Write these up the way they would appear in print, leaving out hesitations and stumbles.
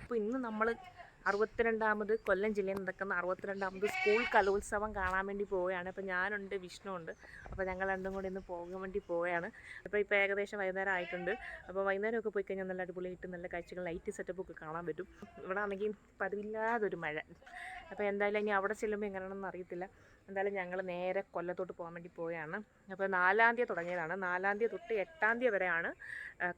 അപ്പോൾ ഇന്ന് നമ്മൾ 62ാമത് കൊല്ലം ജില്ലയിൽ നടക്കുന്ന 62ാമത് സ്കൂൾ കലോത്സവം കാണാൻ വേണ്ടി പോവുകയാണ്. അപ്പോൾ ഞാനുണ്ട്, വിഷ്ണു ഉണ്ട്. അപ്പോൾ ഞങ്ങൾ രണ്ടും കൂടി ഇന്ന് പോകാൻ വേണ്ടി പോവുകയാണ്. ഇപ്പോൾ ഏകദേശം വൈകുന്നേരം ആയിട്ടുണ്ട്. അപ്പോൾ വൈകുന്നേരമൊക്കെ പോയി കഴിഞ്ഞാൽ നല്ല അടിപൊളിയായിട്ട് നല്ല കാഴ്ചകൾ, ലൈറ്റ് സെറ്റപ്പൊക്കെ കാണാൻ പറ്റും. ഇവിടെ ആണെങ്കിൽ പതിവില്ലാതൊരു മഴ. അപ്പോൾ എന്തായാലും ഇനി അവിടെ ചെല്ലുമ്പോൾ എങ്ങനെയാണെന്ന് അറിയത്തില്ല. എന്തായാലും ഞങ്ങൾ നേരെ കൊല്ലത്തോട്ട് പോകാൻ വേണ്ടി പോവുകയാണ്. അപ്പോൾ 4-ാം തീയതി തുടങ്ങിയതാണ്. 4-ാം തീയതി തൊട്ട് 8-ാം തീയതി വരെയാണ്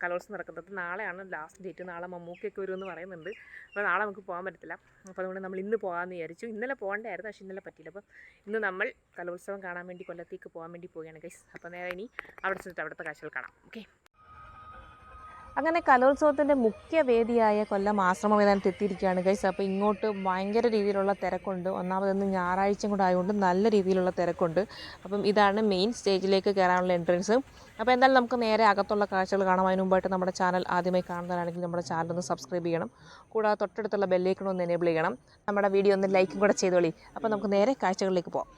കലോത്സവം നടക്കുന്നത്. നാളെയാണ് ലാസ്റ്റ് ഡേറ്റ്. നാളെ മമ്മൂക്കൊക്കെ വരുമെന്ന് പറയുന്നുണ്ട്. അപ്പോൾ നാളെ നമുക്ക് പോകാൻ പറ്റത്തില്ല. അപ്പോൾ അതുകൊണ്ട് നമ്മൾ ഇന്ന് പോകാമെന്ന് വിചാരിച്ചു. ഇന്നലെ പോകേണ്ടായിരുന്നു, പക്ഷേ ഇന്നലെ പറ്റിയില്ല. അപ്പോൾ ഇന്ന് നമ്മൾ കലോത്സവം കാണാൻ വേണ്ടി കൊല്ലത്തേക്ക് പോകാൻ വേണ്ടി പോവുകയാണ് ഗൈസ്. അപ്പോൾ നേരെ ഇനി അവിടെ ചെന്നിട്ട് അവിടുത്തെ കാഴ്ചകൾ കാണാം. ഓക്കെ. അങ്ങനെ കലോത്സവത്തിൻ്റെ മുഖ്യ വേദിയായ കൊല്ലം ആശ്രമ മൈതാനത്ത് എത്തിയിരിക്കുകയാണ് ഗൈസ്. അപ്പോൾ ഇങ്ങോട്ട് ഭയങ്കര രീതിയിലുള്ള തിരക്കുണ്ട്. ഒന്നാമതൊന്ന് ഞായറാഴ്ചയും കൂടെ ആയതുകൊണ്ട് നല്ല രീതിയിലുള്ള തിരക്കുണ്ട്. അപ്പം ഇതാണ് മെയിൻ സ്റ്റേജിലേക്ക് കയറാനുള്ള എൻട്രൻസ്. അപ്പോൾ എന്തായാലും നമുക്ക് നേരെ അകത്തുള്ള കാഴ്ചകൾ കാണാം. അതിന് മുമ്പായിട്ട് നമ്മുടെ ചാനൽ ആദ്യമായി കാണുന്നവരാണെങ്കിൽ നമ്മുടെ ചാനൽ ഒന്ന് സബ്സ്ക്രൈബ് ചെയ്യണം. കൂടാതെ തൊട്ടടുത്തുള്ള ബെല്ലൈക്കൺ ഒന്ന് എനേബിൾ ചെയ്യണം. നമ്മുടെ വീഡിയോ ഒന്ന് ലൈക്കും കൂടെ ചെയ്തോളി. അപ്പോൾ നമുക്ക് നേരെ കാഴ്ചകളിലേക്ക് പോകാം.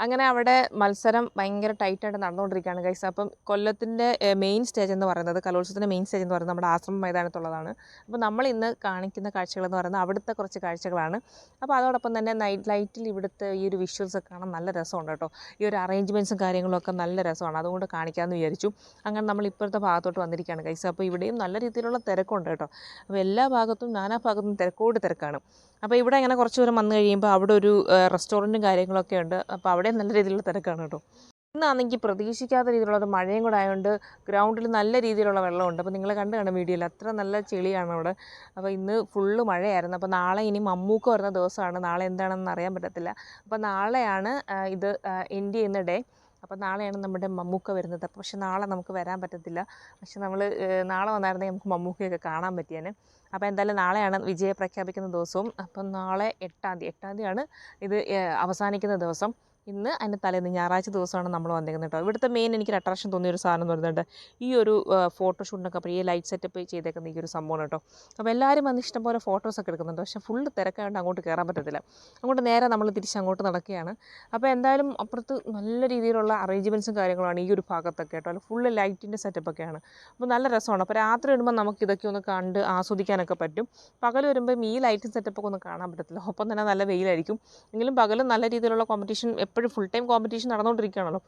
അങ്ങനെ അവിടെ മത്സരം ഭയങ്കര ടൈറ്റായിട്ട് നടന്നുകൊണ്ടിരിക്കുകയാണ് ഗൈസ്. അപ്പം കൊല്ലത്തിൻ്റെ മെയിൻ സ്റ്റേജ് എന്ന് പറയുന്നത്, കലോത്സവത്തിൻ്റെ മെയിൻ സ്റ്റേജ് എന്ന് പറയുന്നത് നമ്മുടെ ആശ്രമ മൈതാനത്തുള്ളതാണ്. അപ്പോൾ നമ്മൾ ഇന്ന് കാണിക്കുന്ന കാഴ്ചകളെന്ന് പറയുന്നത് അവിടുത്തെ കുറച്ച് കാഴ്ചകളാണ്. അപ്പോൾ അതോടൊപ്പം തന്നെ നൈറ്റ് ലൈറ്റിൽ ഇവിടുത്തെ ഈ ഒരു വിഷ്വൽസൊക്കെ കാണാൻ നല്ല രസമുണ്ട് കേട്ടോ. ഈ ഒരു അറേഞ്ച്മെൻറ്റ്സും കാര്യങ്ങളൊക്കെ നല്ല രസമാണ്. അതുകൊണ്ട് കാണിക്കാമെന്ന് വിചാരിച്ചു. അങ്ങനെ നമ്മൾ ഇപ്പോഴത്തെ ഭാഗത്തോട്ട് വന്നിരിക്കുകയാണ് ഗൈസ്. അപ്പോൾ ഇവിടെയും നല്ല രീതിയിലുള്ള തിരക്കുണ്ട് കേട്ടോ. അപ്പോൾ എല്ലാ ഭാഗത്തും നാനാ ഭാഗത്തും തിരക്കാണ്. അപ്പോൾ ഇവിടെ ഇങ്ങനെ കുറച്ച് ദൂരം വന്നു കഴിയുമ്പോൾ അവിടെ ഒരു റെസ്റ്റോറൻറ്റും കാര്യങ്ങളൊക്കെ ഉണ്ട്. അപ്പോൾ അവിടെ നല്ല രീതിയിലുള്ള തിരക്കാണ് കേട്ടോ. ഇന്നാണെങ്കിൽ പ്രതീക്ഷിക്കാത്ത രീതിയിലുള്ള മഴയും കൂടെ ആയതുകൊണ്ട് ഗ്രൗണ്ടിൽ നല്ല രീതിയിലുള്ള വെള്ളമുണ്ട്. അപ്പോൾ നിങ്ങൾ കാണും വീഡിയോയിൽ അത്ര നല്ല ചെളിയാണ് അവിടെ. അപ്പോൾ ഇന്ന് ഫുള്ള് മഴയായിരുന്നു. അപ്പോൾ നാളെ ഇനി മമ്മൂക്ക വരുന്ന ദിവസമാണ്. നാളെ എന്താണെന്ന് അറിയാൻ പറ്റത്തില്ല. അപ്പോൾ നാളെയാണ് ഇത് എൻഡ് ചെയ്യുന്ന ഡേ. അപ്പോൾ നാളെയാണ് നമ്മുടെ മമ്മൂക്ക വരുന്നത്. പക്ഷെ നാളെ നമുക്ക് വരാൻ പറ്റത്തില്ല. പക്ഷെ നമ്മൾ നാളെ വന്നായിരുന്നെങ്കിൽ നമുക്ക് മമ്മൂക്കയൊക്കെ കാണാൻ പറ്റിയേനെ. അപ്പോൾ എന്തായാലും നാളെയാണ് വിജയം പ്രഖ്യാപിക്കുന്ന ദിവസവും. അപ്പം നാളെ 8-ാം തീയതിയാണ് ഇത് അവസാനിക്കുന്ന ദിവസം. ഇന്ന് അതിൻ്റെ തലേന്ന് ഞായറാഴ്ച ദിവസമാണ് നമ്മൾ വന്നിരിക്കുന്നത് കേട്ടോ. ഇവിടുത്തെ മെയിൻ എനിക്കൊരു അട്രാക്ഷൻ തോന്നിയൊരു സാധനം എന്ന് പറയുന്നുണ്ട് ഈ ഒരു ഫോട്ടോഷൂട്ടിനൊക്കെ അപ്പോൾ ഈ ലൈറ്റ് സെറ്റപ്പ് ചെയ്തേക്കുന്ന ഈ ഒരു സംഭവം കേട്ടോ. അപ്പോൾ എല്ലാവരും വന്ന് ഇഷ്ടംപോലെ ഫോട്ടോസൊക്കെ എടുക്കുന്നുണ്ട്. പക്ഷേ ഫുള്ള് തിരക്കായതുകൊണ്ട് അങ്ങോട്ട് കയറാൻ പറ്റത്തില്ല. അങ്ങോട്ട് നേരെ നമ്മൾ തിരിച്ച് അങ്ങോട്ട് നടക്കുകയാണ്. അപ്പോൾ എന്തായാലും അപ്പുറത്ത് നല്ല രീതിയിലുള്ള അറേഞ്ച്മെൻറ്റ്സും കാര്യങ്ങളാണ് ഈ ഒരു ഭാഗത്തൊക്കെ കേട്ടോ. അല്ല ഫുള്ള് ലൈറ്റിൻ്റെ സെറ്റപ്പൊക്കെയാണ്. അപ്പോൾ നല്ല രസമാണ്. അപ്പോൾ രാത്രി വരുമ്പോൾ നമുക്ക് ഇതൊക്കെ ഒന്ന് കണ്ട് ആസ്വദിക്കാനൊക്കെ പറ്റും. പകൽ വരുമ്പം ഈ ലൈറ്റും സെറ്റപ്പൊക്കെ ഒന്നും കാണാൻ പറ്റത്തില്ല. ഒപ്പം തന്നെ നല്ല വെയിലായിരിക്കും. എങ്കിലും പകലും നല്ല രീതിയിലുള്ള കോമ്പറ്റീഷൻ എപ്പോഴും ഫുൾ ടൈം കോമ്പറ്റീഷൻ നടന്നുകൊണ്ടിരിക്കുകയാണല്ലോ.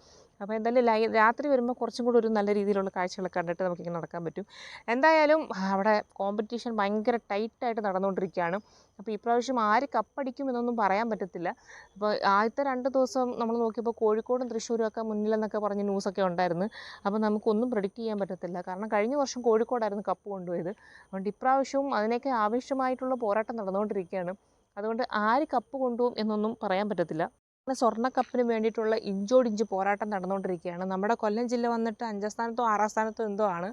അപ്പോൾ എന്തായാലും രാത്രി വരുമ്പോൾ കുറച്ചും കൂടി ഒരു നല്ല രീതിയിലുള്ള കാഴ്ചകളൊക്കെ കണ്ടിട്ട് നമുക്കിങ്ങനെ നടക്കാൻ പറ്റും. എന്തായാലും അവിടെ കോമ്പറ്റീഷൻ ഭയങ്കര ടൈറ്റായിട്ട് നടന്നുകൊണ്ടിരിക്കുകയാണ്. അപ്പോൾ ഇപ്രാവശ്യം ആര് കപ്പടിക്കും എന്നൊന്നും പറയാൻ പറ്റത്തില്ല. അപ്പോൾ ആദ്യത്തെ 2 ദിവസം നമ്മൾ നോക്കിയപ്പോൾ കോഴിക്കോടും തൃശ്ശൂരും ഒക്കെ മുന്നിലെന്നൊക്കെ പറഞ്ഞ് ന്യൂസൊക്കെ ഉണ്ടായിരുന്നു. അപ്പോൾ നമുക്കൊന്നും പ്രെഡിക്റ്റ് ചെയ്യാൻ പറ്റത്തില്ല. കാരണം കഴിഞ്ഞ വർഷം കോഴിക്കോടായിരുന്നു കപ്പ് കൊണ്ടുപോയത്. അതുകൊണ്ട് ഇപ്രാവശ്യവും അതിനൊക്കെ ആവശ്യമായിട്ടുള്ള പോരാട്ടം നടന്നുകൊണ്ടിരിക്കുകയാണ്. അതുകൊണ്ട് ആര് കപ്പ് കൊണ്ടുപോകും എന്നൊന്നും പറയാൻ പറ്റത്തില്ല. സ്വർണ്ണക്കപ്പിന് വേണ്ടിയിട്ടുള്ള ഇഞ്ചോടിഞ്ച് പോരാട്ടം നടന്നുകൊണ്ടിരിക്കുകയാണ്. നമ്മുടെ കൊല്ലം ജില്ല വന്നിട്ട് 5ാം സ്ഥാനത്തോ 6ാം സ്ഥാനത്തോ എന്തോ ആണ്.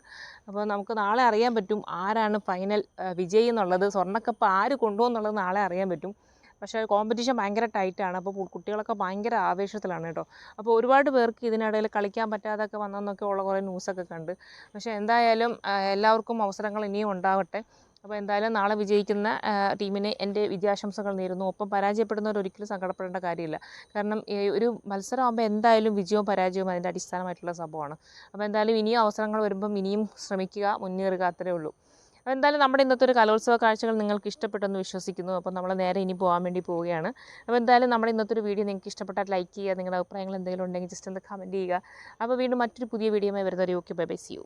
അപ്പോൾ നമുക്ക് നാളെ അറിയാൻ പറ്റും ആരാണ് ഫൈനൽ വിജയി എന്നുള്ളത്. സ്വർണ്ണക്കപ്പ് ആര് കൊണ്ടുപോകും എന്നുള്ളത് നാളെ അറിയാൻ പറ്റും. പക്ഷേ കോമ്പറ്റീഷൻ ഭയങ്കര ടൈറ്റാണ്. അപ്പോൾ കുട്ടികളൊക്കെ ഭയങ്കര ആവേശത്തിലാണ് കേട്ടോ. അപ്പോൾ ഒരുപാട് പേർക്ക് ഇതിനിടയിൽ കളിക്കാൻ പറ്റാതൊക്കെ വന്നെന്നൊക്കെ ഉള്ള കുറേ ന്യൂസൊക്കെ കണ്ട്. പക്ഷേ എന്തായാലും എല്ലാവർക്കും അവസരങ്ങൾ ഇനിയും ഉണ്ടാവട്ടെ. അപ്പോൾ എന്തായാലും നാളെ വിജയിക്കുന്ന ടീമിന് എൻ്റെ വിജയാശംസകൾ നേരുന്നു. ഒപ്പം പരാജയപ്പെടുന്നവർ ഒരിക്കലും സങ്കടപ്പെടേണ്ട കാര്യമില്ല. കാരണം ഒരു മത്സരമാകുമ്പോൾ എന്തായാലും വിജയവും പരാജയവും അതിൻ്റെ അടിസ്ഥാനമായിട്ടുള്ള സംഭവമാണ്. അപ്പോൾ എന്തായാലും ഇനിയും അവസരങ്ങൾ വരുമ്പം ഇനിയും ശ്രമിക്കുക, മുന്നേറുക, അത്രയേ ഉള്ളൂ. അപ്പോൾ എന്തായാലും നമ്മുടെ ഇന്നത്തെ ഒരു കലോത്സവ കാഴ്ചകൾ നിങ്ങൾക്ക് ഇഷ്ടപ്പെട്ടെന്ന് വിശ്വസിക്കുന്നു. അപ്പോൾ നമ്മൾ നേരെ ഇനി പോകാൻ വേണ്ടി പോവുകയാണ്. അപ്പോൾ എന്തായാലും നമ്മുടെ ഇന്നത്തെ ഒരു വീഡിയോ നിങ്ങൾക്ക് ഇഷ്ടപ്പെട്ടാൽ ലൈക്ക് ചെയ്യുക. നിങ്ങളുടെ അഭിപ്രായങ്ങൾ എന്തെങ്കിലും ഉണ്ടെങ്കിൽ ജസ്റ്റ് ഒന്ന് കമൻറ്റ് ചെയ്യുക. അപ്പോൾ വീണ്ടും മറ്റൊരു പുതിയ വീഡിയോയുമായി വരുന്നവരെ okay bye bye, see U.